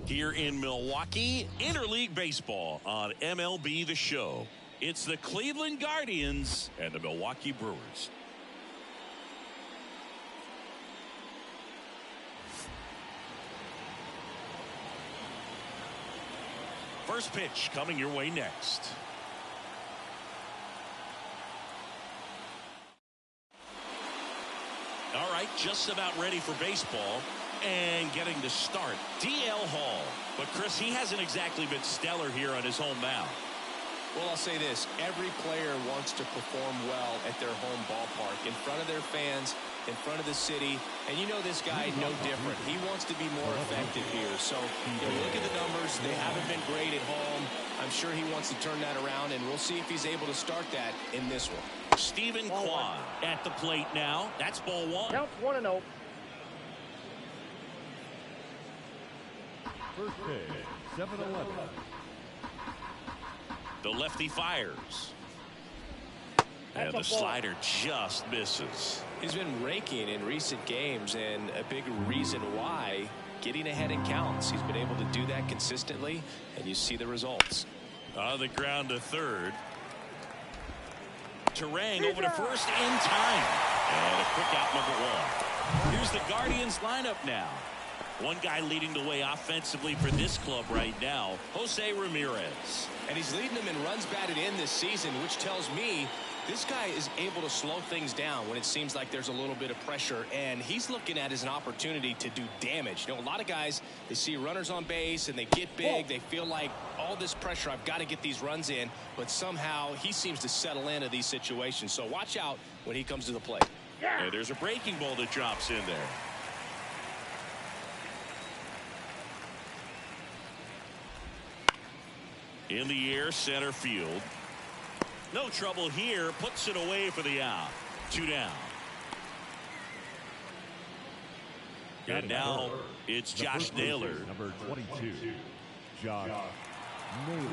Here in Milwaukee, interleague baseball on MLB The Show. It's the Cleveland Guardians and the Milwaukee Brewers. First pitch coming your way next. All right, just about ready for baseball. And getting to start, DL Hall. But Chris, he hasn't exactly been stellar here on his home mound. Well, I'll say this. Every player wants to perform well at their home ballpark, in front of their fans, in front of the city. And you know this guy, no different. He wants to be more effective here. So, look at the numbers. They haven't been great at home. I'm sure he wants to turn that around, and we'll see if he's able to start that in this one. Stephen Kwan at the plate now. That's ball one. Counts 1-0. First pitch, 7-11. The lefty fires. And the slider just misses. He's been raking in recent games, and a big reason why, getting ahead in counts. He's been able to do that consistently, and you see the results. On the ground to third. Terang over to first in time. And a quick out, number one. Here's the Guardians lineup now. One guy leading the way offensively for this club right now, Jose Ramirez. And he's leading them in runs batted in this season, which tells me this guy is able to slow things down when it seems like there's a little bit of pressure, and he's looking at it as an opportunity to do damage. A lot of guys, they see runners on base and they get big. They feel like all this pressure, I've got to get these runs in, but somehow he seems to settle into these situations. So watch out when he comes to the plate. And there's a breaking ball that drops in there. In the air, center field. No trouble here. Puts it away for the out. 2 down. And now it's Josh Naylor. Number 22, Josh Naylor.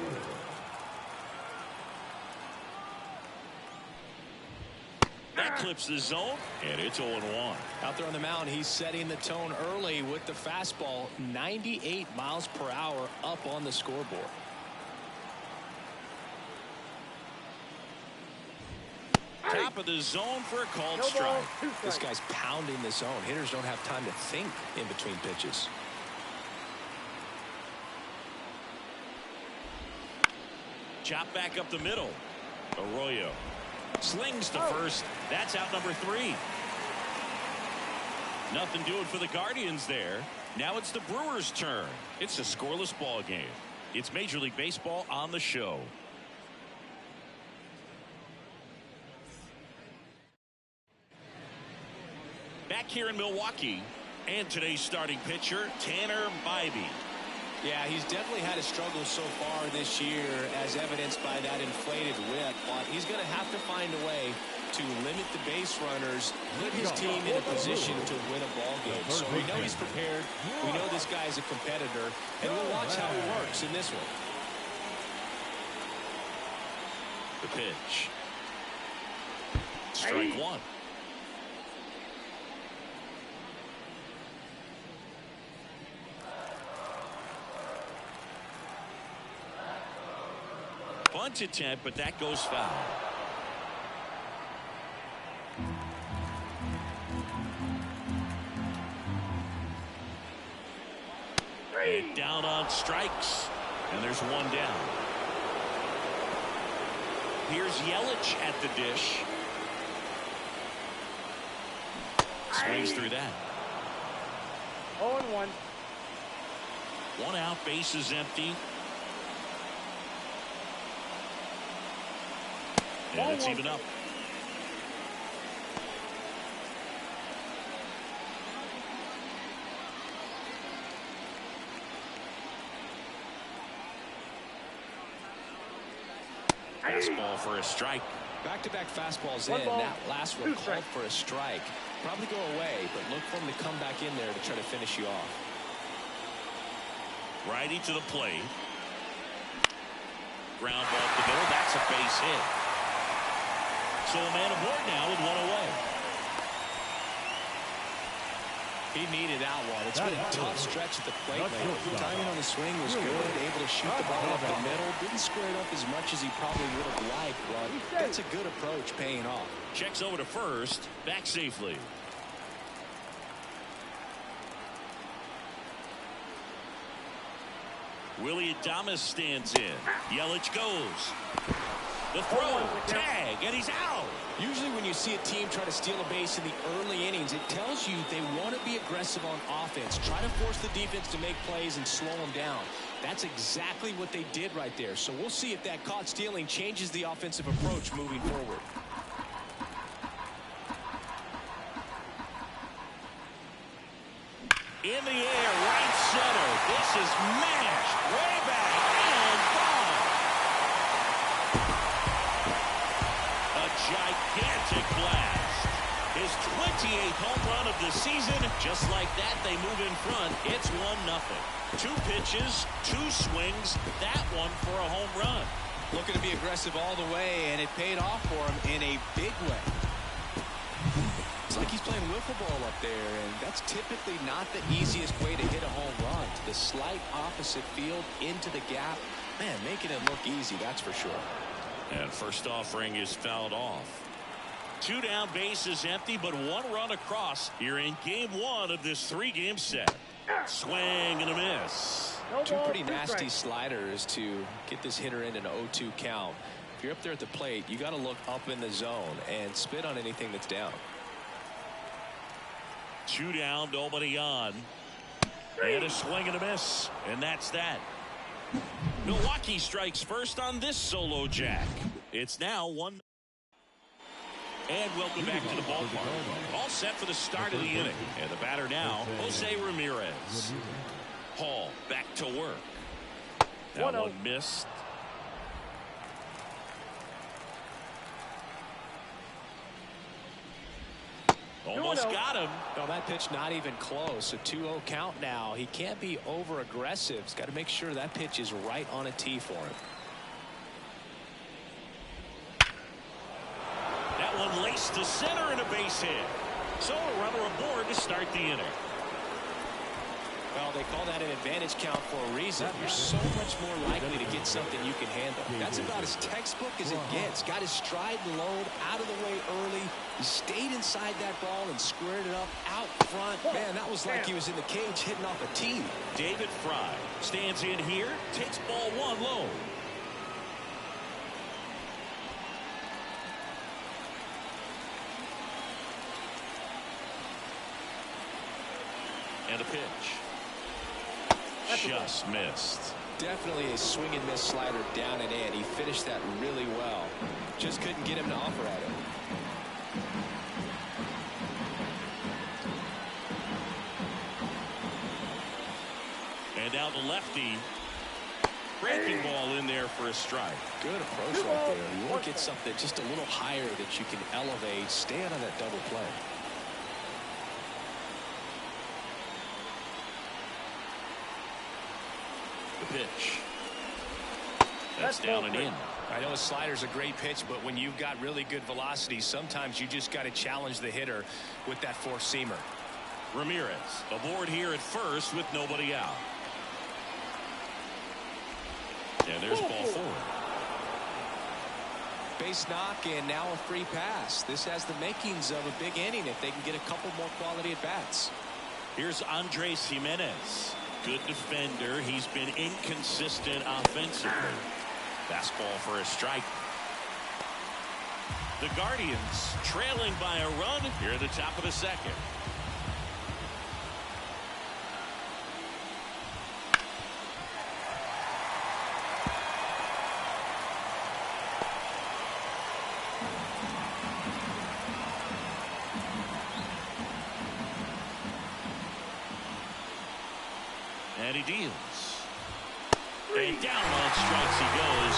That clips the zone, and it's 0-1. Out there on the mound, he's setting the tone early with the fastball. 98 miles per hour up on the scoreboard. Top of the zone for a called strike. This guy's pounding the zone. Hitters don't have time to think in between pitches. Chop back up the middle. Arroyo slings to first. That's out number 3. Nothing doing for the Guardians there. Now it's the Brewers' turn. It's a scoreless ball game. It's Major League Baseball on the show. Back here in Milwaukee, and today's starting pitcher, Tanner Bybee. Yeah, he's definitely had a struggle so far this year, as evidenced by that inflated whip. But he's going to have to find a way to limit the base runners, put his team in a position to win a ball game. So we know he's prepared. We know this guy is a competitor, and we'll watch how he works in this one. The pitch. Strike one. Bunt attempt, but that goes foul. And down on strikes, and there's one down. Here's Yelich at the dish. Swings through that. 0-1. One out, base is empty. And it's even up. Fastball for a strike. Back-to-back fastballs in. That last one called for a strike. Probably go away, but look for him to come back in there to try to finish you off. Righty to the plate. Ground ball to the middle. That's a base hit. So a man aboard now with one away. He needed that one. It's been a tough stretch at the plate lately. Timing on the swing was good. Able to shoot the ball up the middle. Didn't square it up as much as he probably would have liked, but that's a good approach paying off. Checks over to first. Back safely. Willie Adames stands in. Yelich goes. The throw, tag, and he's out. Usually when you see a team try to steal a base in the early innings, it tells you they want to be aggressive on offense. Try to force the defense to make plays and slow them down. That's exactly what they did right there. So we'll see if that caught stealing changes the offensive approach moving forward. In the air, right center. This is mashed way back and gone. A gigantic blast. His 28th home run of the season. Just like that, they move in front. It's 1-0. 2 pitches, 2 swings. That one for a home run. Looking to be aggressive all the way, and it paid off for him in a big way. It's like he's playing wiffle ball up there, and that's typically not the easiest way to hit a home run. To the slight opposite field, into the gap. Man, making it look easy, that's for sure. And first offering is fouled off. 2 down, bases empty, but 1 run across here in game 1 of this 3-game set. Swing and a miss. 2 pretty nasty sliders to get this hitter in an 0-2 count. If you're up there at the plate, you got to look up in the zone and spit on anything that's down. 2 down, nobody on. And a swing and a miss. And that's that. Milwaukee strikes first on this solo jack. It's now 1. And welcome back to the ballpark. All set for the start of the inning. And the batter now, Jose Ramirez. Hall back to work. That one missed. Almost got him. No, that pitch not even close. A 2-0 count now. He can't be over aggressive. He's got to make sure that pitch is right on a tee for him. That one laced to center and a base hit. So a runner aboard to start the inning. Well, they call that an advantage count for a reason. You're so much more likely to get something you can handle. That's about as textbook as it gets. Got his stride and load out of the way early. He stayed inside that ball and squared it up out front. Man, that was like he was in the cage hitting off a tee. David Fry stands in here, takes ball 1 low. And a pitch. Just missed. Definitely a swing and miss slider down and in. He finished that really well. Just couldn't get him to offer at it. And now the lefty. Breaking ball in there for a strike. Good approach right there. You want to get something just a little higher that you can elevate. Stay out of that double play. Pitch. That's down and in. I know a slider's a great pitch, but when you've got really good velocity, sometimes you just got to challenge the hitter with that four-seamer. Ramirez aboard here at first with nobody out. And there's ball 4. Base knock and now a free pass. This has the makings of a big inning if they can get a couple more quality at bats. Here's Andres Gimenez. Good defender. He's been inconsistent offensively. Fastball for a strike. The Guardians trailing by a run here at the top of the second. And he deals. And down on strikes he goes.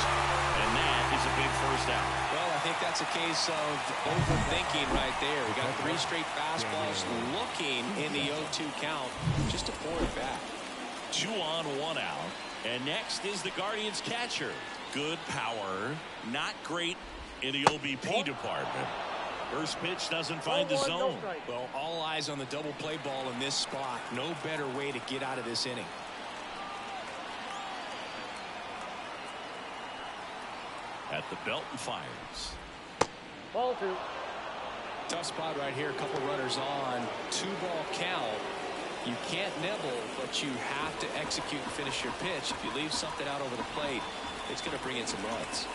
And that is a big first out. Well, I think that's a case of overthinking right there. We got 3 straight fastballs looking in the 0-2 count just to pour it back. 2 on, 1 out. And next is the Guardians catcher. Good power. Not great in the OBP department. First pitch doesn't find the zone. Well, all eyes on the double play ball in this spot. No better way to get out of this inning. At the belt and fires. Ball 2. Tough spot right here. A couple runners on. 2-ball count. You can't nibble, but you have to execute and finish your pitch. If you leave something out over the plate, it's going to bring in some runs.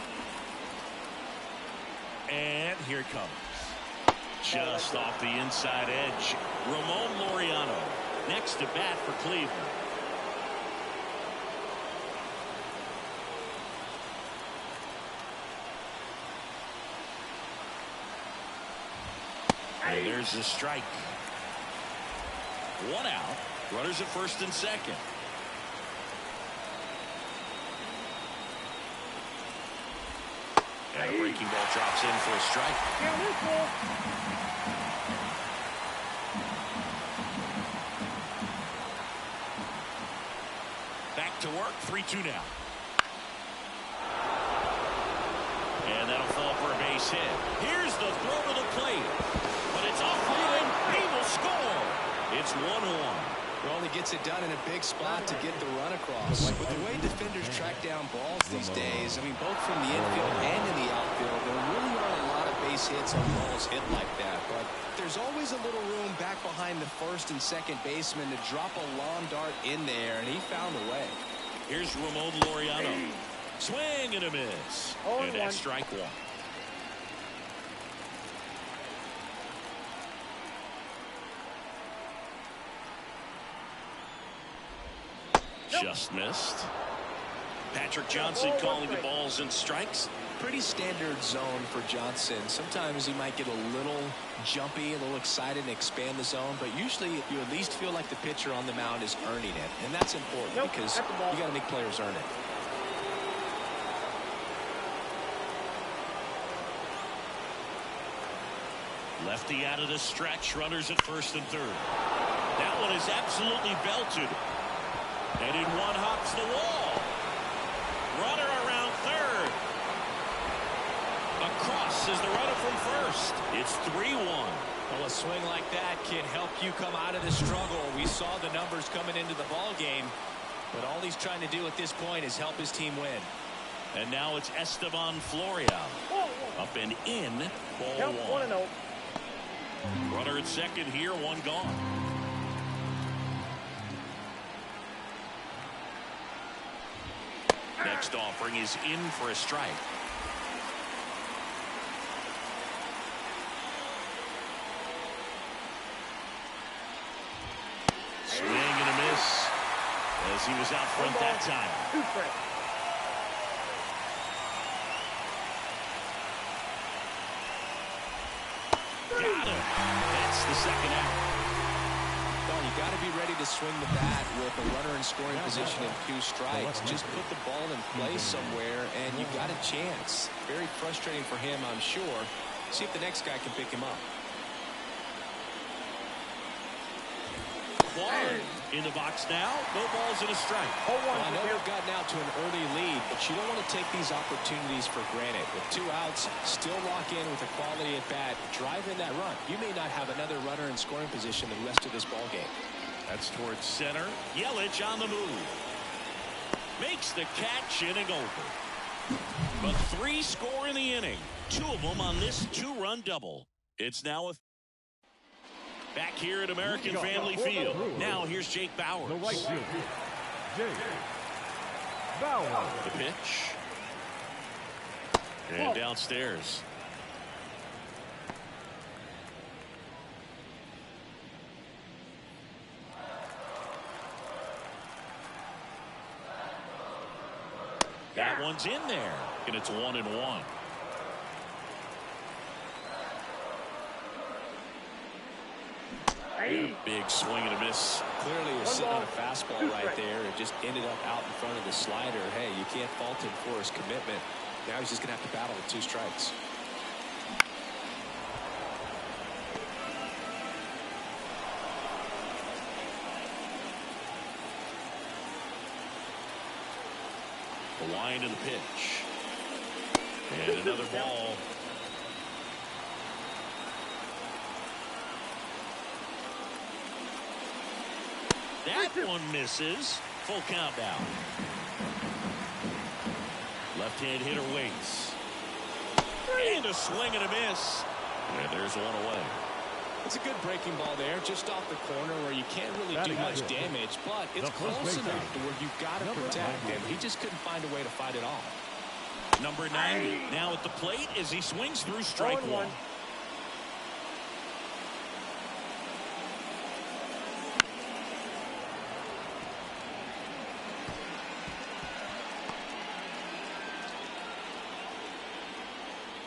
And here it comes. Just off the inside edge. Ramon Laureano next to bat for Cleveland. And there's the strike. 1 out. Runners at first and second. And a breaking ball drops in for a strike. Back to work. 3-2 now. And that'll fall for a base hit. Here's the throw to the plate. But it's offline. He will score. It's 1-1. Well, he gets it done in a big spot to get the run across. With the way defenders track down balls these days, I mean, both from the infield and in the outfield, there really aren't a lot of base hits on balls hit like that. But there's always a little room back behind the first and second baseman to drop a lawn dart in there, and he found a way. Here's Ramon Laureano. Swing and a miss. And that's strike 1. Just missed. Patrick Johnson calling the balls and strikes. Pretty standard zone for Johnson. Sometimes he might get a little jumpy, a little excited and expand the zone, but usually you at least feel like the pitcher on the mound is earning it, and that's important because you got to make players earn it. Lefty out of the stretch. Runners at first and third. That one is absolutely belted. And in one hops the wall. Runner around third. Across is the runner from first. It's 3-1. Well, a swing like that can help you come out of the struggle. We saw the numbers coming into the ball game, but all he's trying to do at this point is help his team win. And now it's Esteban Florio. Up and in. Ball 1. Runner at second here. 1 gone. Next offering is in for a strike. Swing and a miss as he was out front that time. Got him. That's the second out. Well, you got to be ready to swing the bat with a runner in scoring position and 2 strikes. Just put the ball in play somewhere, and you got a chance. Very frustrating for him, I'm sure. See if the next guy can pick him up. One in the box now. No balls and a strike. Well, I know they've gotten out to an early lead, but you don't want to take these opportunities for granted. With 2 outs, still lock in with a quality at bat, drive in that run. You may not have another runner in scoring position the rest of this ball game. That's towards center. Yelich on the move. Makes the catch, inning over. But 3 score in the inning. 2 of them on this 2-run double. It's now a back here at American Family Field. Now here's Jake Bauers. The right fielder, Jake Bauers. The pitch. And downstairs. That one's in there. And it's 1-1. Big swing and a miss. Clearly was sitting on a fastball right there. It just ended up out in front of the slider. Hey, you can't fault him for his commitment. Now he's just going to have to battle with 2 strikes. The wind of the pitch. And another ball. That one misses. Full count now. Left-hand hitter waits. And a swing and a miss. And there's one away. It's a good breaking ball there, just off the corner where you can't really do much damage, but it's close enough to where you've got to protect him. He just couldn't find a way to fight it off. Number 90 now at the plate as he swings through strike one.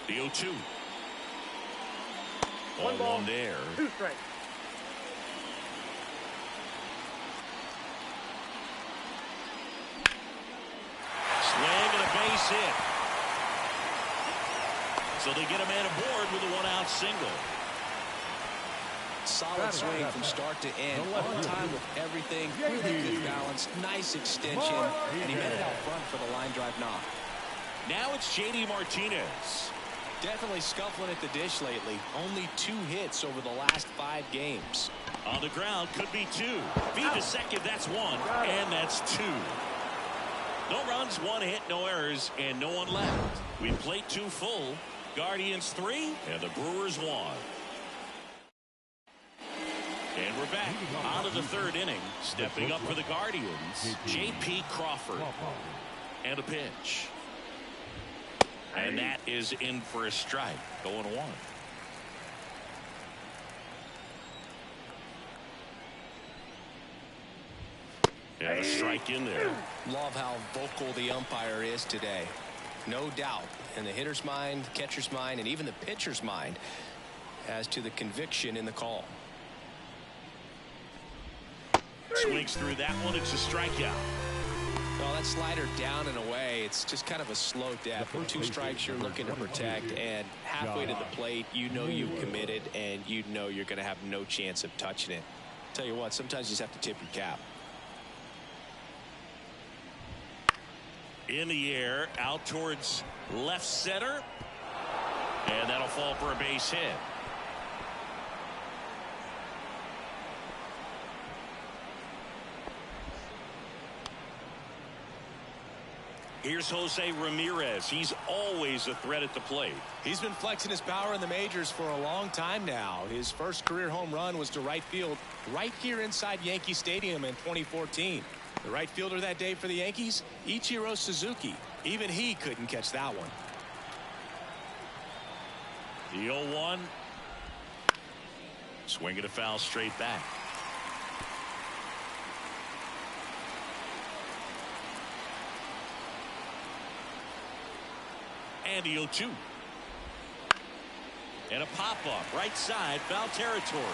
The 0-2. One ball, there. 2 strikes. Swing and a base hit. So they get a man aboard with a 1-out single. Solid swing from start to end. On time with everything. Really good balance. Nice extension. And he met it out front for the line drive knock. Now it's J.D. Martinez. Definitely scuffling at the dish lately. Only 2 hits over the last 5 games. On the ground, could be 2. Feed to second, that's 1. And that's 2. No runs, 1 hit, no errors, and no one left. We played 2 full. Guardians 3, and the Brewers 1. And we're back out of the 3rd inning. Stepping up for the Guardians, J.P. Crawford. And a pitch. And that is in for a strike. 0-1. And a strike in there. Love how vocal the umpire is today. No doubt in the hitter's mind, catcher's mind, and even the pitcher's mind as to the conviction in the call. Swings through that one. It's a strikeout. Well, that slider down and away, it's just kind of a slow death. With 2 strikes, you're looking to protect, and halfway to the plate, you know you've committed, and you know you're going to have no chance of touching it. Tell you what, sometimes you just have to tip your cap. In the air, out towards left center, and that'll fall for a base hit. Here's Jose Ramirez. He's always a threat at the plate. He's been flexing his power in the majors for a long time now. His first career home run was to right field right here inside Yankee Stadium in 2014. The right fielder that day for the Yankees, Ichiro Suzuki. Even he couldn't catch that one. The 0-1. Swinging a foul straight back. And the 0-2. And a pop-up right side, foul territory.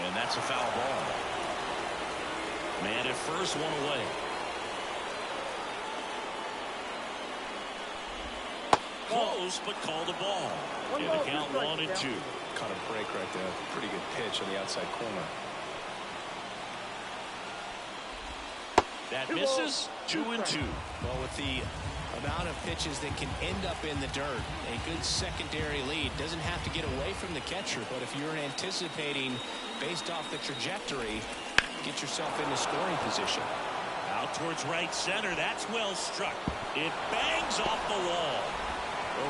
And that's a foul ball. Man at first, 1 away. Close, but called the ball. And the count 1-2. Caught a break right there. Pretty good pitch on the outside corner. That misses. 2-2. Well, with the amount of pitches that can end up in the dirt, a good secondary lead doesn't have to get away from the catcher, but if you're anticipating based off the trajectory, get yourself into scoring position. Out towards right center. That's well struck. It bangs off the wall.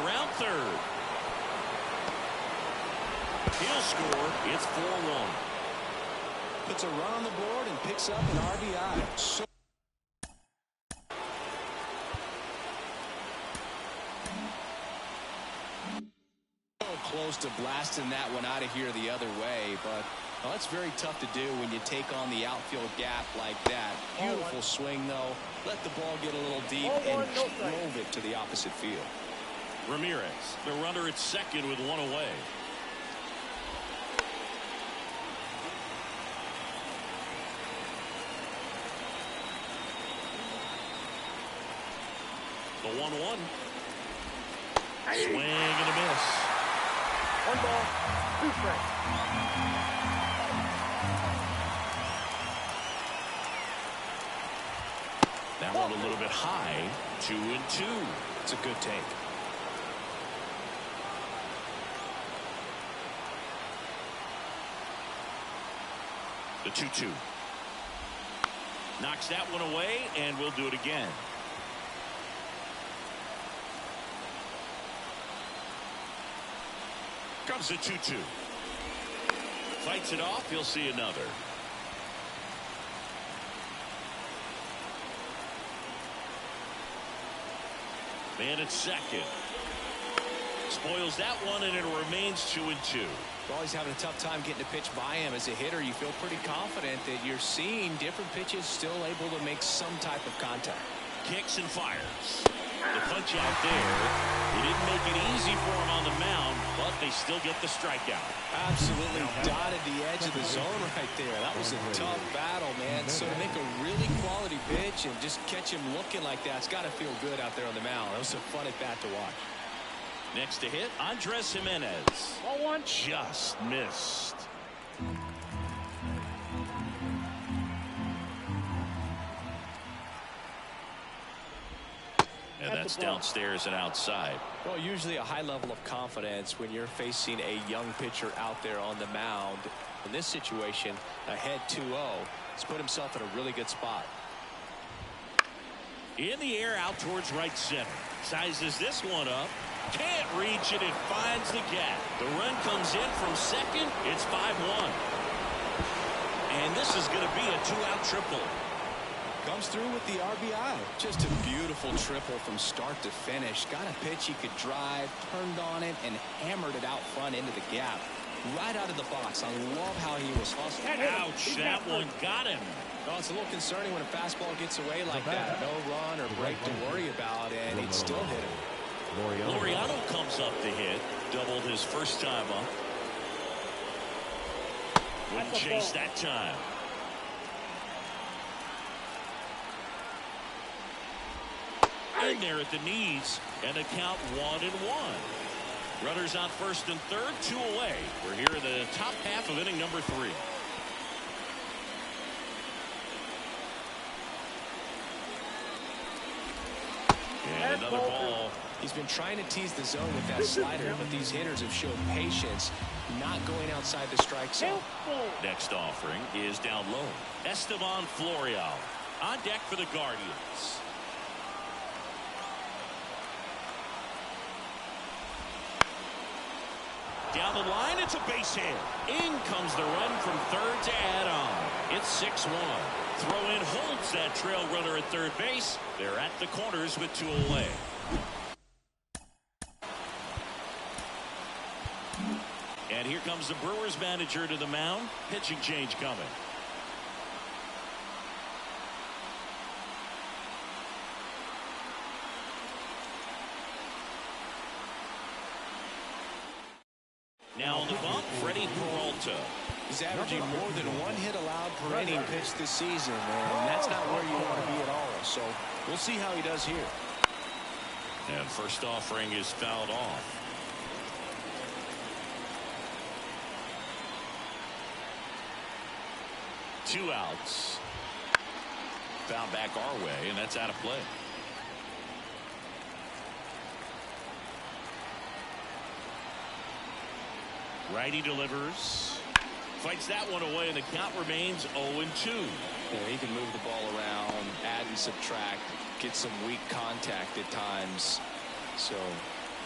Around third. He'll score. It's 4-1. Puts a run on the board and picks up an RBI. So close to blasting that one out of here the other way, but well, that's very tough to do when you take on the outfield gap like that. Beautiful swing, though. Let the ball get a little deep and drove it to the opposite field. Ramirez, the runner at second with 1 away. The 1-1. Swing and a miss. 1 ball, 2 strikes. That one a little bit high. 2-2. It's a good take. The 2-2. Knocks that one away, and we'll do it again. Comes the 2-2. Fights it off. He'll see another. Man at second. Spoils that one, and it remains 2-2. Well, he's having a tough time getting a pitch by him. As a hitter, you feel pretty confident that you're seeing different pitches still able to make some type of contact. Kicks and fires. The punch out there. He didn't make it easy for him on the mound, but they still get the strikeout. Absolutely dotted the edge of the zone right there. That was a tough battle, man. So to make a really quality pitch and just catch him looking like that, it's got to feel good out there on the mound. It was a fun at bat to watch. Next to hit, Andres Jimenez. 0-1. Just missed. And that's downstairs and outside. Well, usually a high level of confidence when you're facing a young pitcher out there on the mound. In this situation, ahead 2-0, he's put himself in a really good spot. In the air out towards right center. Sizes this one up. Can't reach it. It finds the gap. The run comes in from second. It's 5-1. And this is going to be a 2-out triple. Comes through with the RBI. Just a beautiful triple from start to finish. Got a pitch he could drive, turned on it, and hammered it out front into the gap. Right out of the box. I love how he was hustling. Ouch, that one got him. Well, it's a little concerning when a fastball gets away like that. No run or break to worry about, and he'd still hit him. Laureano comes up to hit. Doubled his first time up. Wouldn't chase that time. In there at the knees, and the count 1-1. Runners on first and third, 2 away. We're here in the top half of inning number 3. And another ball. He's been trying to tease the zone with that slider, but these hitters have shown patience, not going outside the strike zone. Next offering is down low. Esteban Florial on deck for the Guardians. Down the line, it's a base hit. In comes the run from third to add on. It's 6-1. Throw in holds that trail runner at third base. They're at the corners with 2 away. And here comes the Brewers manager to the mound. Pitching change coming. Now on the bump, Freddie Peralta. He's averaging more than 1 hit allowed per inning pitched this season, and that's not where you want to be at all. So we'll see how he does here. And first offering is fouled off. Two outs. Foul back our way, and that's out of play. Righty delivers. Fights that one away, and the count remains 0-2. Yeah, he can move the ball around, add and subtract, get some weak contact at times. So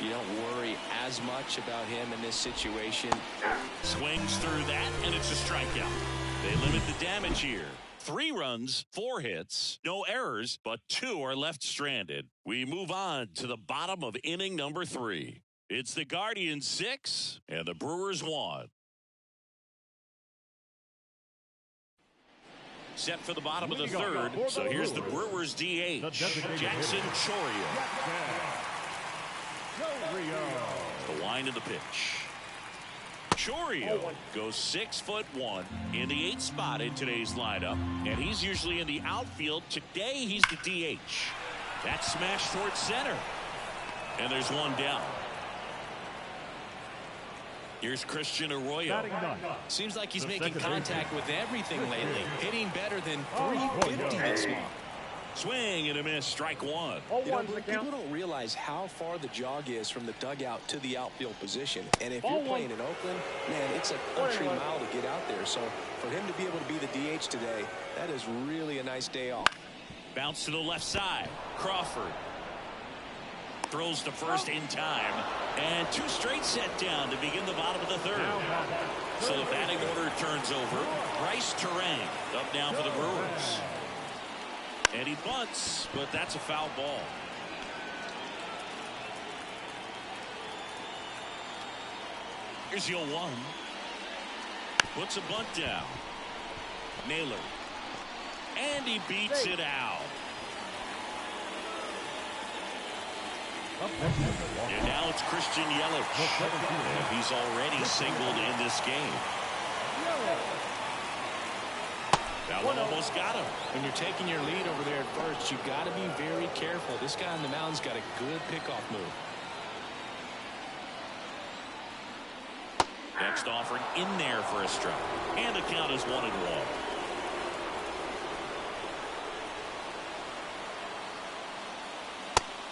you don't worry as much about him in this situation. Swings through that, and it's a strikeout. They limit the damage here. 3 runs, 4 hits, no errors, but 2 are left stranded. We move on to the bottom of inning number 3. It's the Guardians 6 and the Brewers 1. Set for the bottom of the third. So here's the Brewers DH, Jackson Chourio. The wind of the pitch. Chourio goes 6'1" in the 8th spot in today's lineup, and he's usually in the outfield. Today he's the DH. That's smashed towards center, and there's one down. Here's Christian Arroyo. Seems like he's making contact with everything lately. Hitting better than .350 this month. Swing and a miss. Strike one. Oh, You know, one's the count. people don't realize how far the jog is from the dugout to the outfield position. And if Ball you're one. playing in Oakland, man, it's a country mile to get out there. So for him to be able to be the DH today, that is really a nice day off. Bounce to the left side. Crawford throws to first in time. And 2 straight set down to begin the bottom of the third. So the batting order turns over. Bryce Turang up now for the Brewers. And he bunts, but that's a foul ball. Here's the 0-1. Puts a bunt down. Naylor. And he beats it out. And now it's Christian Yelich. And he's already singled in this game. That one almost got him. When you're taking your lead over there at first, you've got to be very careful. This guy on the mound's got a good pickoff move. Next offering in there for a strike. And the count is 1-1.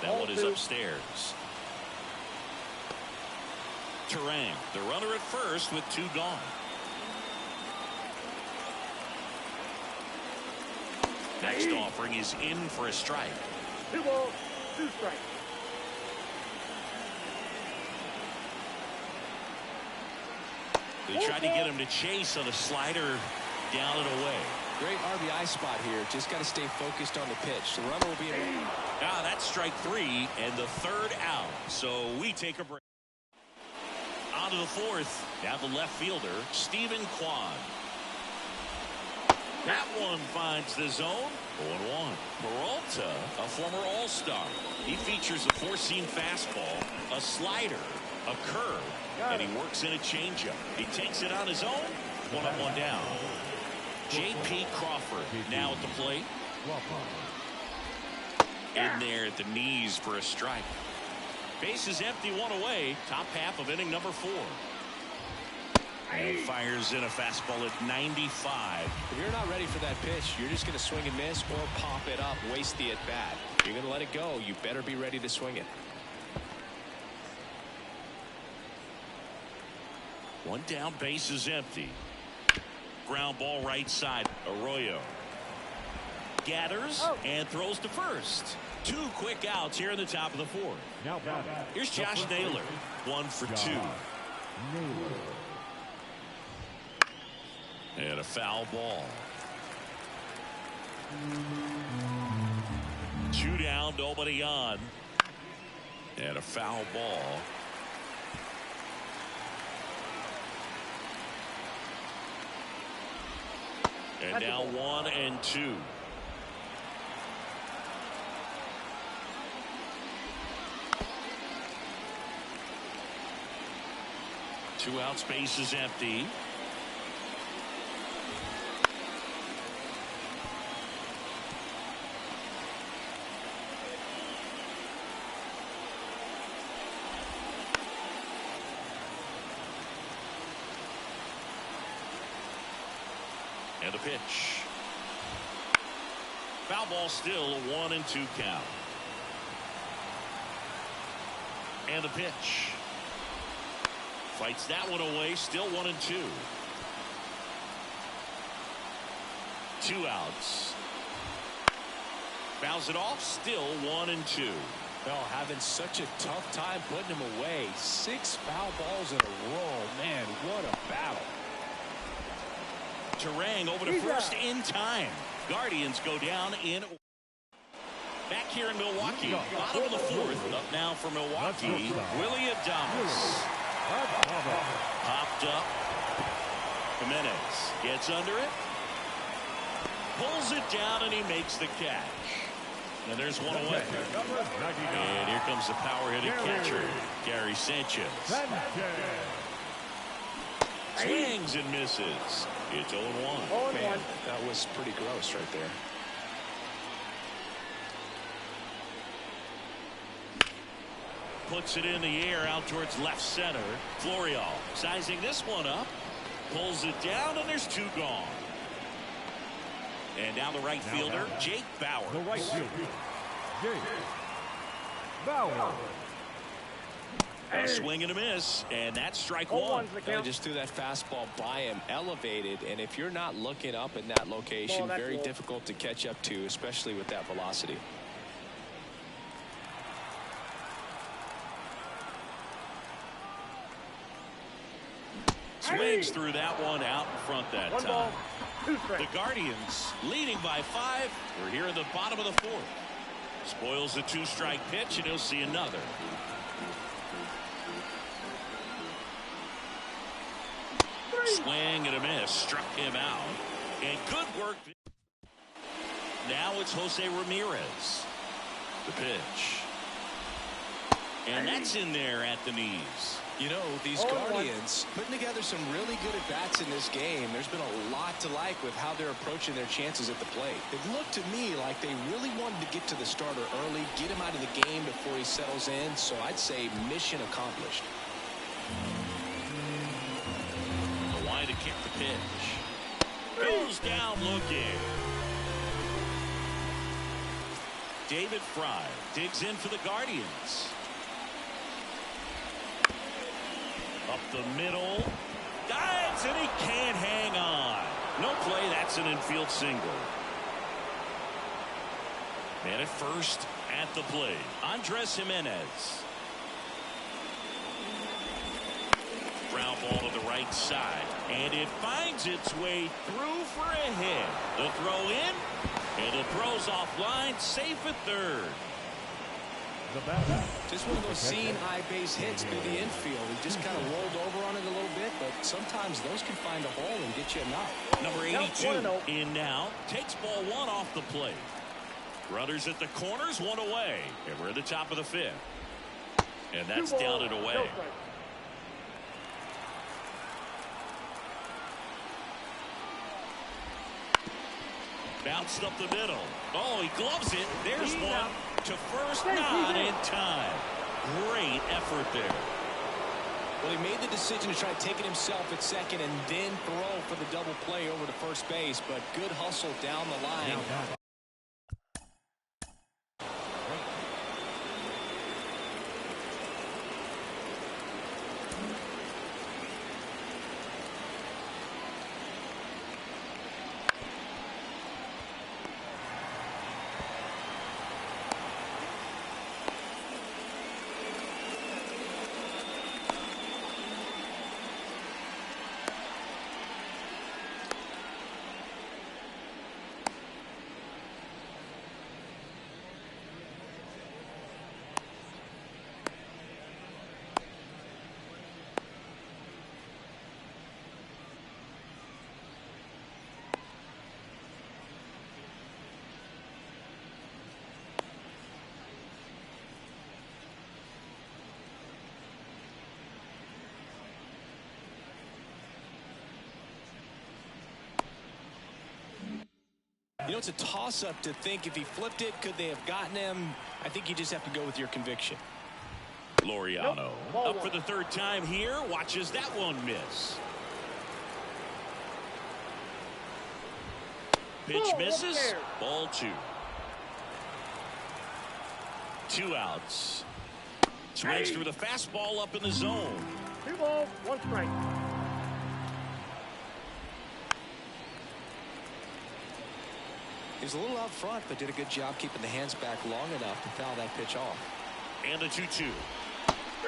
That one is upstairs. Turang, the runner at first with 2 gone. Next offering is in for a strike. 2 balls, 2 strikes. They tried to get him to chase on a slider down and away. Great RBI spot here. Just got to stay focused on the pitch. The runner will be in. Now that's strike 3 and the 3rd out. So we take a break. On to the 4th. Now the left fielder, Stephen Kwan. That one finds the zone. 0-1. Peralta, a former All-Star. He features a 4-seam fastball, a slider, a curve, and he works in a changeup. He takes it on his own. 1 up, 1 down. J.P. Crawford now at the plate. In there at the knees for a strike. Base is empty, 1 away. Top half of inning number 4. And fires in a fastball at 95. If you're not ready for that pitch, you're just going to swing and miss or pop it up, waste the at-bat. You're going to let it go. You better be ready to swing it. 1 down, base is empty. Ground ball right side. Arroyo gathers and throws to first. 2 quick outs here in the top of the 4th. Here's Josh Naylor. 1 for 2. And a foul ball. 2 down, nobody on. And a foul ball. And now 1 and 2. Two outs, base is empty. And a pitch. Foul ball, still a 1 and 2 count. And a pitch. Fights that one away, still 1 and 2. 2 outs. Fouls it off, still 1 and 2. Well, having such a tough time putting him away. 6 foul balls in a row. Man, what a battle. Turang over to first in time. Guardians go down in. Back here in Milwaukee, bottom of the 4th. Up now for Milwaukee, Willie Adames. Popped up. Jimenez gets under it. Pulls it down and he makes the catch. And there's 1 away. And here comes the power-hitting catcher, Gary Sanchez. Swings and misses. It's 0-1. Man, that was pretty gross right there. Puts it in the air out towards left center. Florial sizing this one up. Pulls it down and there's 2 gone. And now the right fielder, Jake Bauer. The right fielder, Jake Bauer. A swing and a miss, and that's strike one. Just threw that fastball by him, elevated, and if you're not looking up in that location, very difficult to catch up to, especially with that velocity. Swings through that one out in front that time. The Guardians leading by 5. We're here in the bottom of the 4th. Spoils the 2-strike pitch, and he'll see another. Swing and a miss. Struck him out. And good work. Now it's Jose Ramirez. The pitch. And that's in there at the knees. You know, these Guardians putting together some really good at-bats in this game. There's been a lot to like with how they're approaching their chances at the plate. It looked to me like they really wanted to get to the starter early, get him out of the game before he settles in. So I'd say mission accomplished. The wide to kick the pitch. Goes down looking. David Fry digs in for the Guardians. Up the middle. Dives, and he can't hang on. No play. That's an infield single. Man at first at the plate, Andres Jimenez. Ground ball to the right side, and it finds its way through for a hit. The throw in, and the throw's offline, safe at third. Just one of those seeing high base hits through the infield. He just kind of rolled over on it a little bit, but sometimes those can find a hole and get you a knock. Number 82 in now, takes ball 1 off the plate. Runners at the corners, 1 away, and we're at the top of the 5th. And that's down and away. Bounced up the middle. Oh, he gloves it. There's one to first, not in time. Great effort there. Well, he made the decision to try to take it himself at second and then throw for the double play over to first base, but good hustle down the line. You know, it's a toss-up to think if he flipped it, could they have gotten him? I think you just have to go with your conviction. Laureano up for the 3rd time here. Watches that one miss. Pitch misses. Ball 2. 2 outs. Swings through the fastball up in the zone. 2 balls, 1 strike. He was a little out front, but did a good job keeping the hands back long enough to foul that pitch off. And the 2-2.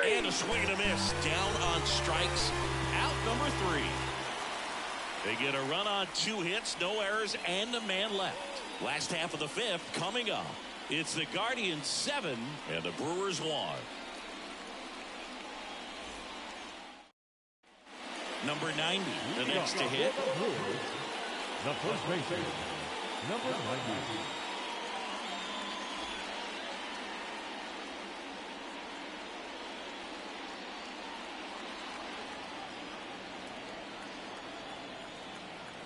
And a swing and a miss. Down on strikes. Out number 3. They get a run on 2 hits, no errors, and a man left. Last half of the 5th coming up. It's the Guardians 7 and the Brewers 1. Number 90, the next to hit. The first baseman, number 90.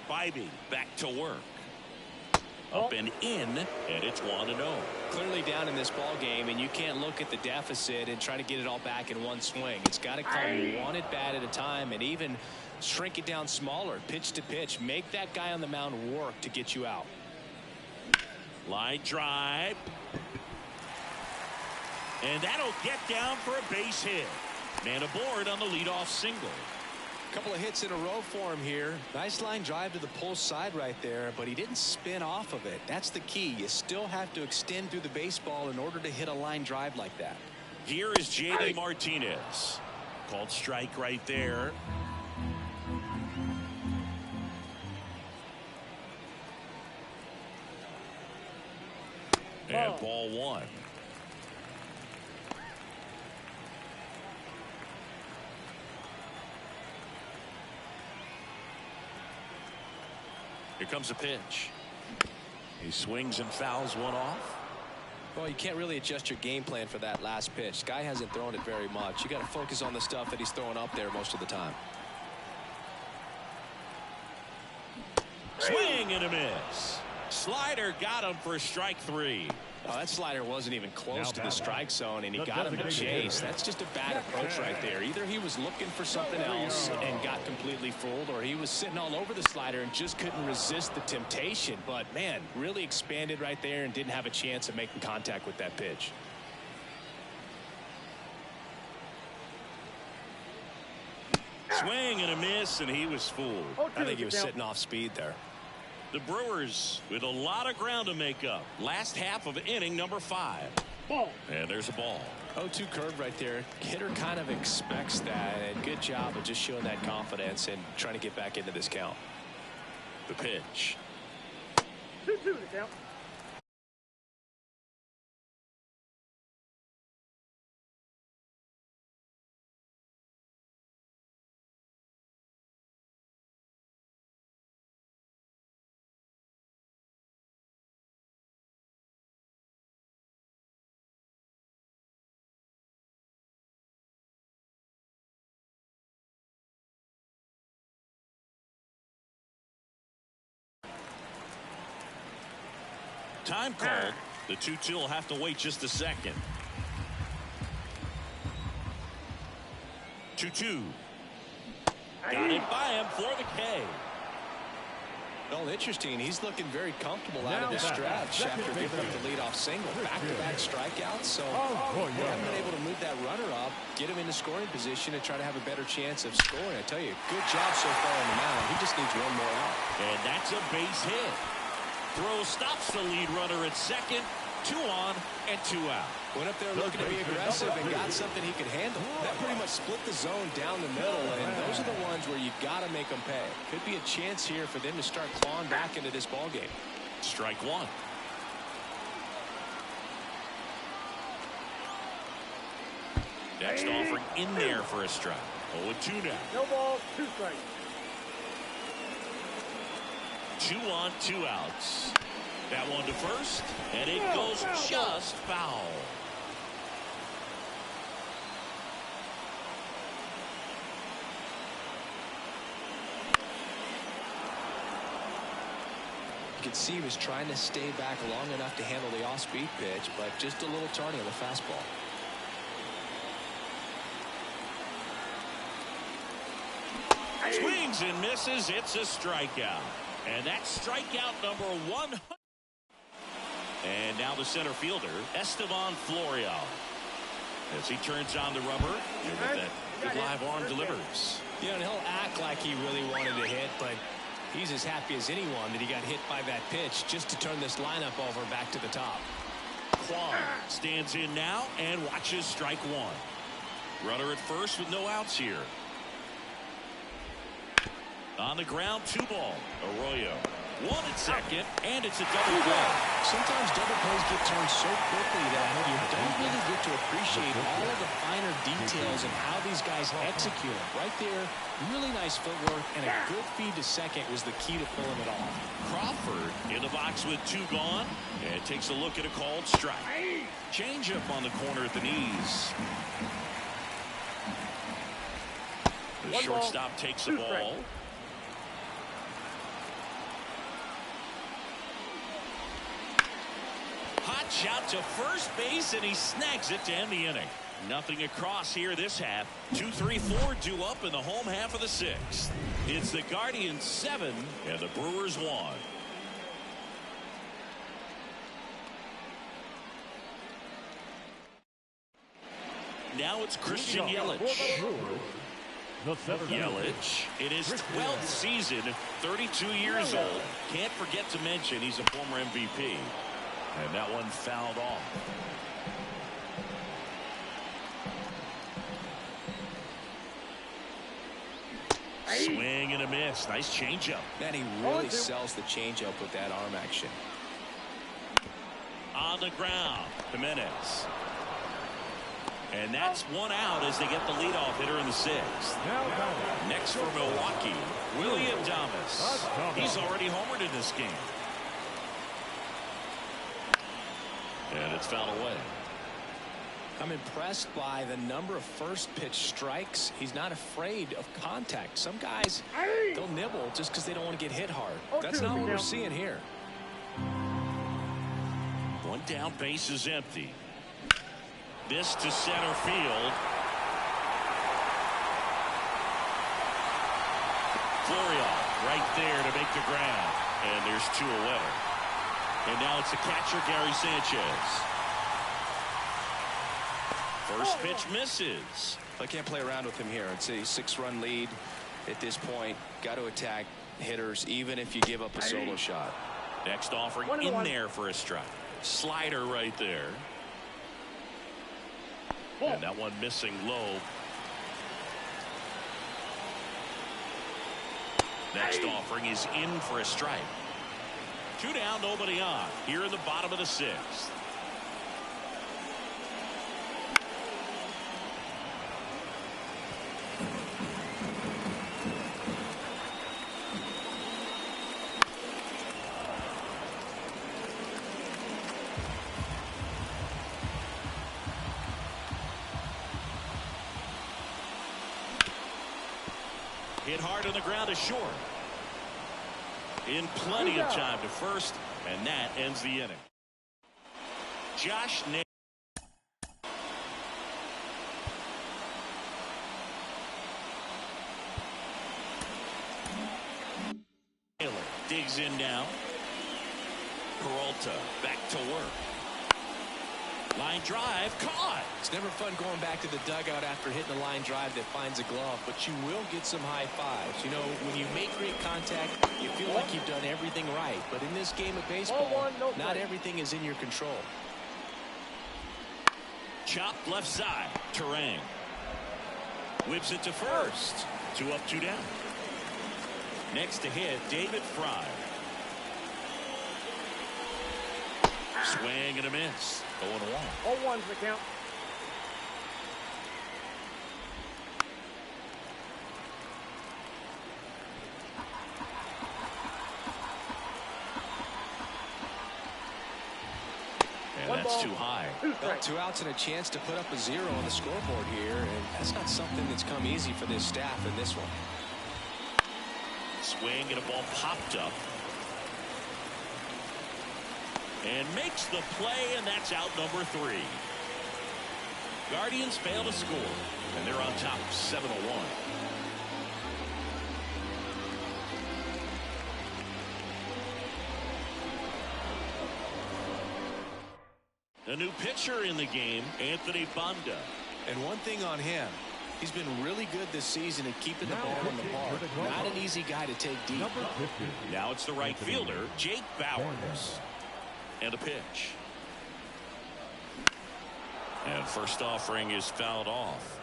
Bybee back to work. Up and in, and it's 1-0. Clearly down in this ball game, and you can't look at the deficit and try to get it all back in one swing. It's got to come one at bat at a time, and even shrink it down smaller, pitch to pitch. Make that guy on the mound work to get you out. Line drive. And that'll get down for a base hit. Man aboard on the leadoff single. A couple of hits in a row for him here. Nice line drive to the pull side right there, but he didn't spin off of it. That's the key. You still have to extend through the baseball in order to hit a line drive like that. Here is J.D. Martinez. Called strike right there. And ball one. Here comes a pitch. He swings and fouls one off. Well, you can't really adjust your game plan for that last pitch. Guy hasn't thrown it very much. You got to focus on the stuff that he's throwing up there most of the time. Swing and a miss. Slider got him for strike three. Oh, that slider wasn't even close to the strike zone, and he got him to chase. That's just a bad approach right there. Either he was looking for something else and got completely fooled, or he was sitting all over the slider and just couldn't resist the temptation. But, man, really expanded right there and didn't have a chance of making contact with that pitch. Swing and a miss, and he was fooled. I think he was sitting off speed there. The Brewers with a lot of ground to make up. Last half of inning number 5. Ball. And there's a ball. 0-2 curve right there. Hitter kind of expects that, and good job of just showing that confidence and trying to get back into this count. The pitch. 2-2 the count. Time called. The 2-2 will have to wait just a second. 2-2. Got it by him for the K. Well, interesting. He's looking very comfortable out of this stretch after giving up the leadoff single. Back-to-back strikeouts, so they haven't been able to move that runner up, get him into scoring position, and try to have a better chance of scoring. I tell you, good job so far on the mound. He just needs one more out. And that's a base hit. Throw stops the lead runner at second. 2 on and 2 out. Went up there looking to be aggressive and got something he could handle. That pretty much split the zone down the middle, and those are the ones where you got to make them pay. Could be a chance here for them to start clawing back into this ball game. Strike one. Next offering in there for a strike. 0-2 now. No ball, 2 strikes. 2 on, 2 outs. That one to first, and it goes just foul. You could see he was trying to stay back long enough to handle the off-speed pitch, but just a little tardy on the fastball. Swings and misses. It's a strikeout. And that's strikeout number 100. And now the center fielder, Esteban Florial. As he turns on the rubber, and with that good live arm delivers. Yeah, and he'll act like he really wanted to hit, but he's as happy as anyone that he got hit by that pitch just to turn this lineup over back to the top. Kwan stands in now and watches strike one. Runner at first with no outs here. On the ground, 2 ball. Arroyo. 1 at second, and it's a double play. Sometimes double plays get turned so quickly that you don't really get to appreciate all of the finer details and how these guys execute them. Right there, really nice footwork, and a good feed to second was the key to pulling it off. Crawford in the box with 2 gone, and takes a look at a called strike. Change up on the corner at the knees. The shortstop takes the ball. Hot shot to first base, and he snags it to end the inning. Nothing across here this half. 2-3-4 due up in the home half of the 6th. It's the Guardians 7 and the Brewers 1. now it's Christian Yelich. Yelich in his 12th season, 32 years old. Can't forget to mention he's a former MVP. And that one fouled off. Swing and a miss. Nice changeup. Man, he really sells the changeup with that arm action. On the ground, Jimenez. And that's one out as they get the leadoff hitter in the 6th. Next for Milwaukee, William Thomas. He's already homered in this game. And it's fouled away. I'm impressed by the number of first pitch strikes. He's not afraid of contact. Some guys, they'll nibble just because they don't want to get hit hard. That's not what we're seeing here. One down, base is empty. This to center field. Florial right there to make the grab. And there's 2 away. And now it's the catcher, Gary Sanchez. First pitch misses. I can't play around with him here. It's a 6-run lead at this point. Got to attack hitters even if you give up a solo shot. Next offering in there for a strike. Slider right there. And that one missing low. Next offering is in for a strike. 2 down, nobody on. Here in the bottom of the 6th. Hit hard on the ground is short. In plenty of time to first, and that ends the inning. Josh Naylor digs in now. Peralta back to work. Line drive caught. It's never fun going back to the dugout after hitting a line drive that finds a glove, but you will get some high fives. You know, when you make great contact, you feel like you've done everything right. But in this game of baseball, not everything is in your control. Chopped left side. Terang whips it to first. 2 up, 2 down. Next to hit, David Fry. Swing and a miss. 0-1. 0-1's the count. And that's too high. Well, 2 outs and a chance to put up a 0 on the scoreboard here, and that's not something that's come easy for this staff in this one. Swing and a ball popped up. And makes the play, and that's out number 3. Guardians fail to score, and they're on top 7-1. A new pitcher in the game, Anthony Banda. And one thing on him, he's been really good this season at keeping the ball in the park. Not an easy guy to take deep. Now it's the right fielder, Jake Bowers. And a pitch. And first offering is fouled off.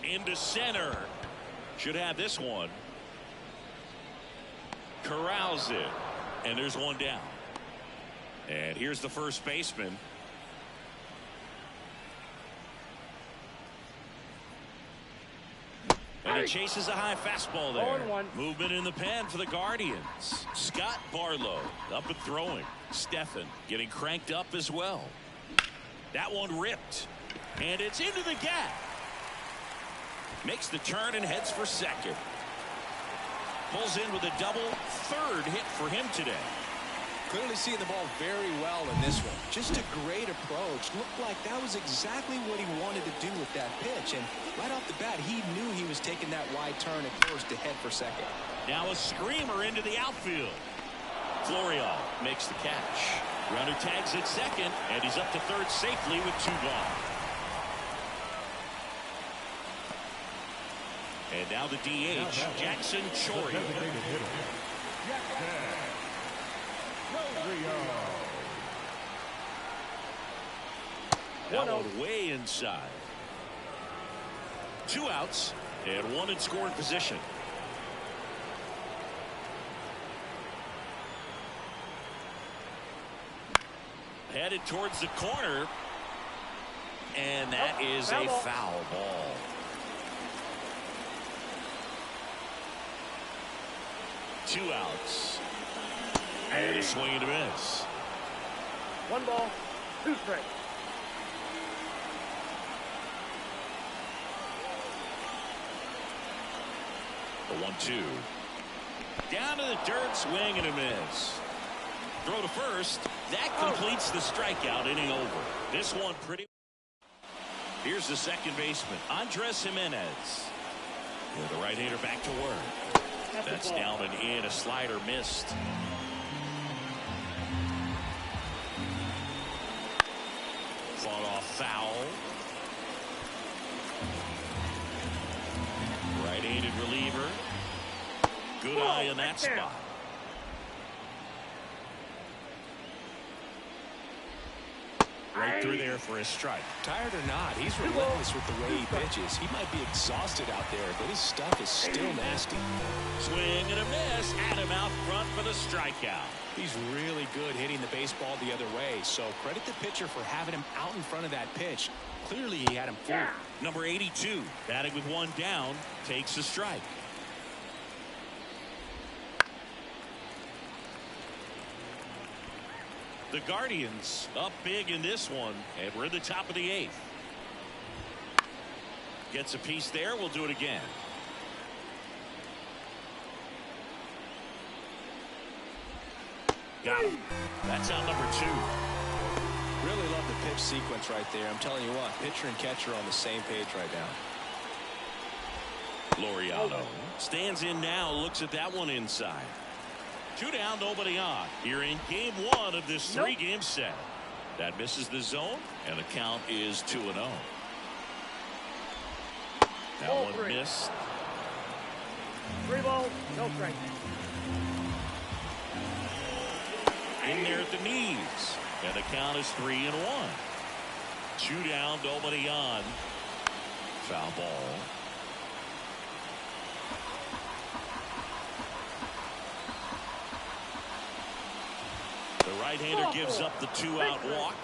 Into center. Should have this one. Corrals it. And there's one down. And here's the first baseman. And he chases a high fastball there. 0-1. Movement in the pen for the Guardians. Scott Barlow up and throwing. Stephan getting cranked up as well. That one ripped. And it's into the gap. Makes the turn and heads for second. Pulls in with a double. 3rd hit for him today. Clearly seeing the ball very well in this one. Just a great approach. Looked like that was exactly what he wanted to do with that pitch. And right off the bat, he knew he was taking that wide turn at first to head for second. Now a screamer into the outfield. Florial makes the catch. Runner tags at second, and he's up to third safely with 2 gone. And now the DH, Jackson Chourio. That one way inside. 2 outs and 1 in scoring position. Headed towards the corner, and that is a foul ball. Two outs. And a swing and a miss. 1 ball, 2 strikes. The 1-2. Down to the dirt, swing and a miss. Throw to first. That completes the strikeout, inning over. This one pretty. Here's the second baseman, Andres Jimenez. With the right-hander back to work. That's down and in. A slider missed. Fought off foul. Right-handed reliever. Good eye in that spot. Right through there for a strike. Tired or not, he's relentless with the way he pitches. He might be exhausted out there, but his stuff is still nasty. Swing and a miss. Adam out front for the strikeout. He's really good hitting the baseball the other way, so credit the pitcher for having him out in front of that pitch. Clearly he had him fooled. Number 82, batting with 1 down, takes a strike. The Guardians up big in this one, and we're in the top of the 8th. Gets a piece there. We'll do it again. Got him. That's out number 2. Really love the pitch sequence right there. I'm telling you what, pitcher and catcher on the same page right now. Laureano stands in now, looks at that one inside. 2 down, nobody on. Here in game 1 of this 3-game set. That misses the zone, and the count is 2-0. That one missed. 3 balls, no strikes. In there at the knees, and the count is 3-1. 2 down, nobody on. Foul ball. The right-hander gives up the 2-out walk.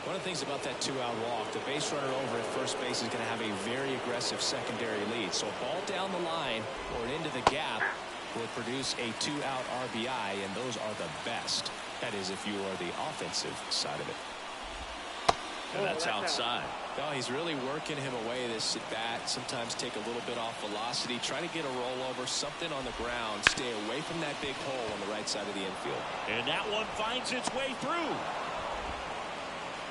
One of the things about that 2-out walk, the base runner over at first base is going to have a very aggressive secondary lead. So a ball down the line or into the gap will produce a 2-out RBI, and those are the best. That is, if you are the offensive side of it. And that's outside. No, he's really working him away this at bat. Sometimes take a little bit off velocity, try to get a rollover, something on the ground, stay away from that big hole on the right side of the infield. And that one finds its way through.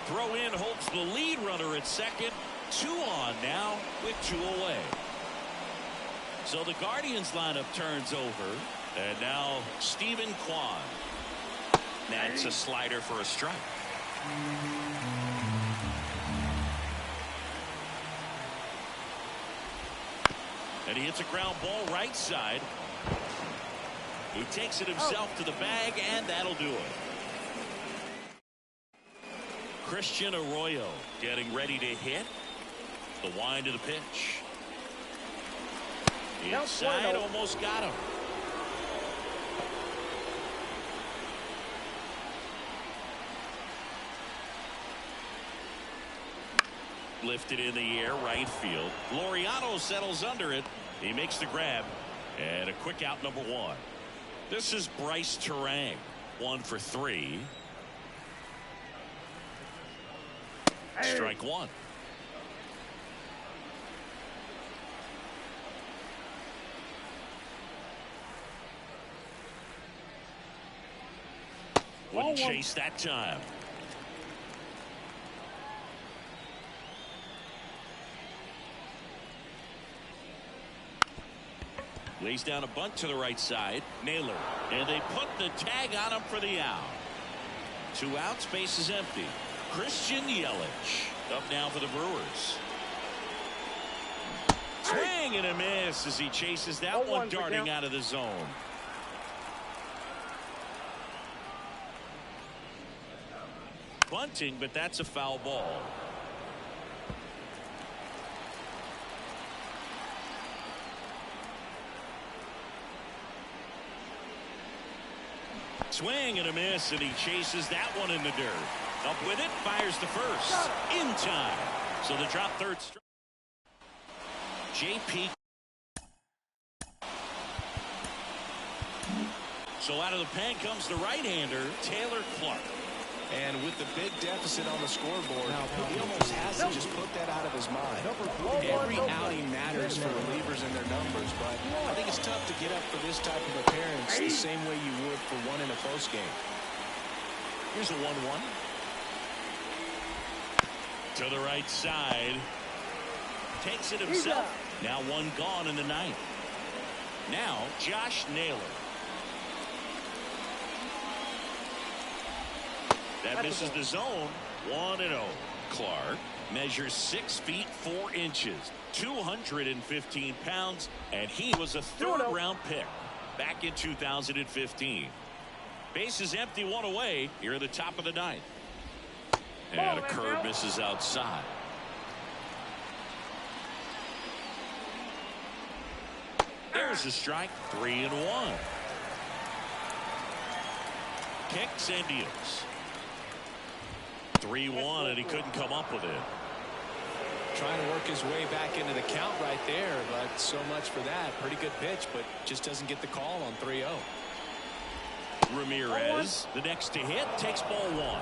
Throw in holds the lead runner at second. 2 on now with 2 away. So the Guardians lineup turns over, and now Stephen Kwan. That's a slider for a strike. And he hits a ground ball right side. He takes it himself to the bag, and that'll do it. Christian Arroyo getting ready to hit. The wind of the pitch. Inside, almost got him. Lifted in the air, right field. Laureano settles under it. He makes the grab, and a quick out, number 1. This is Bryce Terang, 1 for 3. Strike 1. Wouldn't chase that time. Lays down a bunt to the right side. Naylor. And they put the tag on him for the out. 2 outs. Base is empty. Christian Yelich up now for the Brewers. Swing and a miss as he chases that one darting out of the zone. Bunting, but that's a foul ball. Swing and a miss, and he chases that one in the dirt. Up with it, fires to first. In time. So the drop third strike. JP. So out of the pen comes the right-hander, Taylor Clark. And with the big deficit on the scoreboard, he almost has to just put that out of his mind. Every outing matters for relievers and their numbers, but I think it's tough to get up for this type of appearance the same way you would for one in a close game. Here's a 1-1. To the right side. Takes it himself. Now one gone in the ninth. Now Josh Naylor. That misses the zone. 1-0. Clark measures 6 feet 4 inches, 215 pounds, and he was a third-round pick back in 2015. Base is empty, 1 away here at the top of the ninth. And a curve misses outside. There's a strike. 3-1. Kicks and deals. 3-1, and he couldn't come up with it. Trying to work his way back into the count right there, but so much for that. Pretty good pitch, but just doesn't get the call on 3-0. Ramirez, the next to hit, takes ball 1.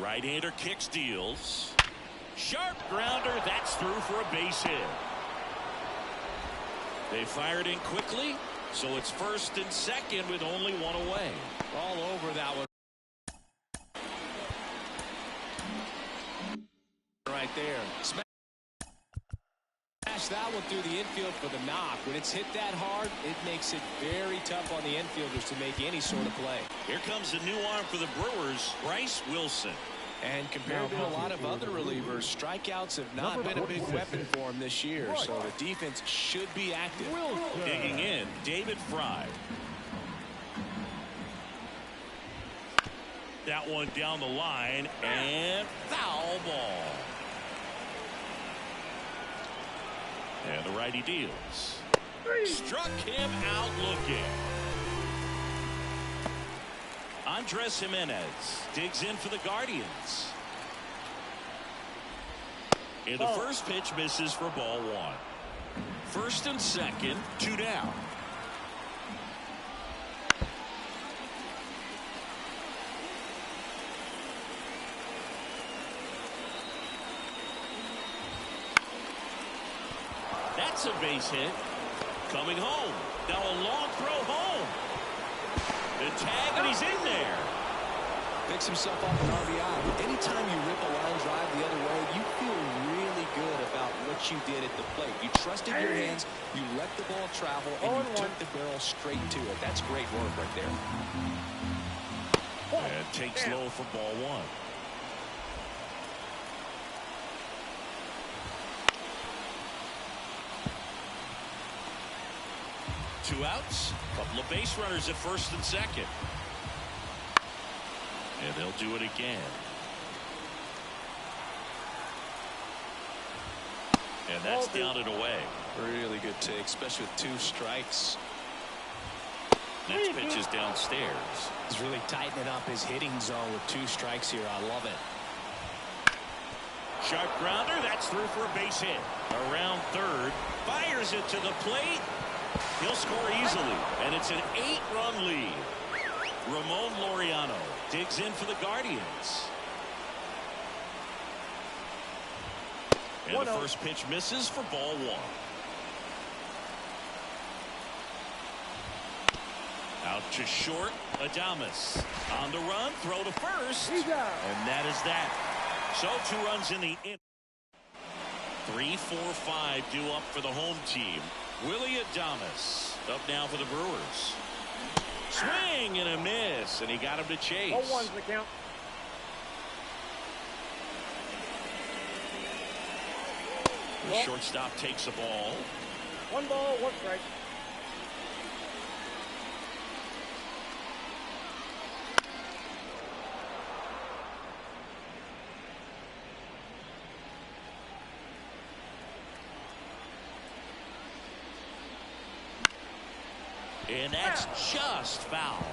Right-hander kicks, deals. Sharp grounder, that's through for a base hit. They fired in quickly, so it's first and second with only 1 away. All over that one. Right there. Smash that one through the infield for the knock. When it's hit that hard, it makes it very tough on the infielders to make any sort of play. Here comes a new arm for the Brewers, Bryce Wilson. And compared to a lot of other relievers, strikeouts have not been a big weapon for him this year, so the defense should be active. Digging in, David Fry. That one down the line, and foul ball. And the righty deals. Struck him out looking. Andres Jimenez digs in for the Guardians. And the first pitch misses for ball 1. First and second, 2 down. That's a base hit. Coming home. Now a long throw home. The tag, and he's in there. Picks himself off an RBI. Anytime you rip a line drive the other way, you feel really good about what you did at the plate. You trusted your hands, you let the ball travel, and you took the barrel straight to it. That's great work right there. And takes low for ball 1. Two outs, couple of base runners at first and second. And they'll do it again. And that's down and away. Really good take, especially with 2 strikes. Next pitch is downstairs. He's really tightening up his hitting zone with 2 strikes here. I love it. Sharp grounder, that's through for a base hit. Around third, fires it to the plate. He'll score easily, and it's an 8-run lead. Ramon Laureano digs in for the Guardians. And the first pitch misses for ball one. Out to short, Adames. On the run, throw to first. And that is that. So 2 runs in the inning. 3, 4, 5 due up for the home team. Willie Adames up now for the Brewers. Swing and a miss, and he got him to chase. 0-1's the count. The shortstop takes a ball. 1 ball, 1 strike. And that's just foul.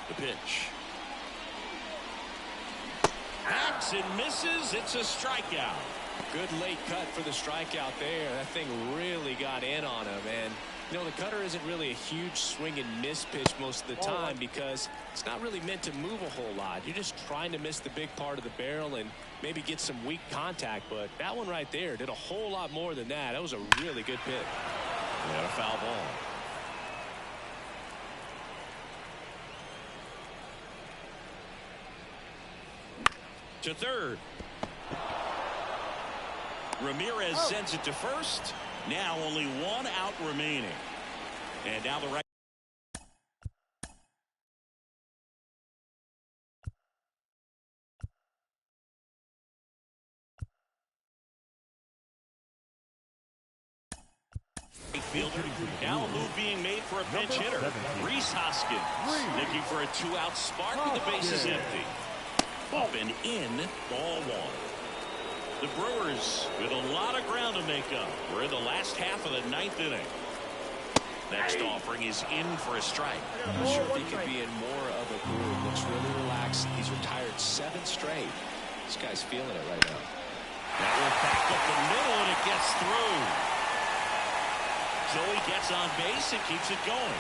The pitch. Backs and misses. It's a strikeout. Good late cut for the strikeout there. That thing really got in on him. And, you know, the cutter isn't really a huge swing and miss pitch most of the time because it's not really meant to move a whole lot. You're just trying to miss the big part of the barrel and maybe get some weak contact. But that one right there did a whole lot more than that. That was a really good pitch. Yeah, a foul ball. To third. Ramirez sends it to first. Now only 1 out remaining. And now the right. Fielder. Now a move being made for a pinch hitter. Reese Hoskins looking for a 2-out spark with the bases empty. Up and in, ball 1. The Brewers with a lot of ground to make up. We're in the last half of the 9th inning. Next offering is in for a strike. I'm not sure if he could be in more of a groove. Looks really relaxed. He's retired 7 straight. This guy's feeling it right now. That will back up the middle and it gets through. Joey gets on base and keeps it going.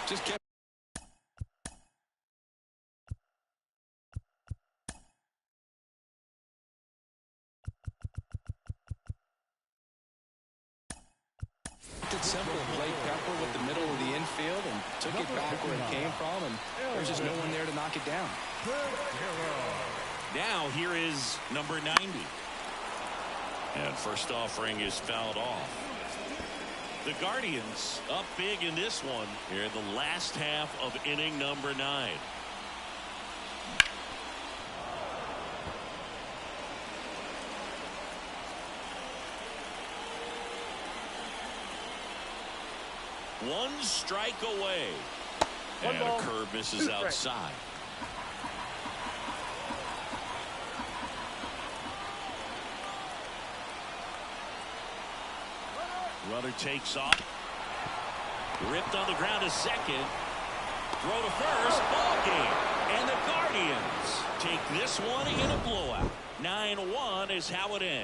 Just kept. It simple. Played Pepper with the middle of the infield and took it back where it came from, and there's just no one there to knock it down. Now here is number 90. And first offering is fouled off. The Guardians up big in this one here in the last half of inning number 9. One strike away. And a curve misses outside. Runner takes off. Ripped on the ground to second. Throw to first. Ball game. And the Guardians take this one in a blowout. 9-1 is how it ends.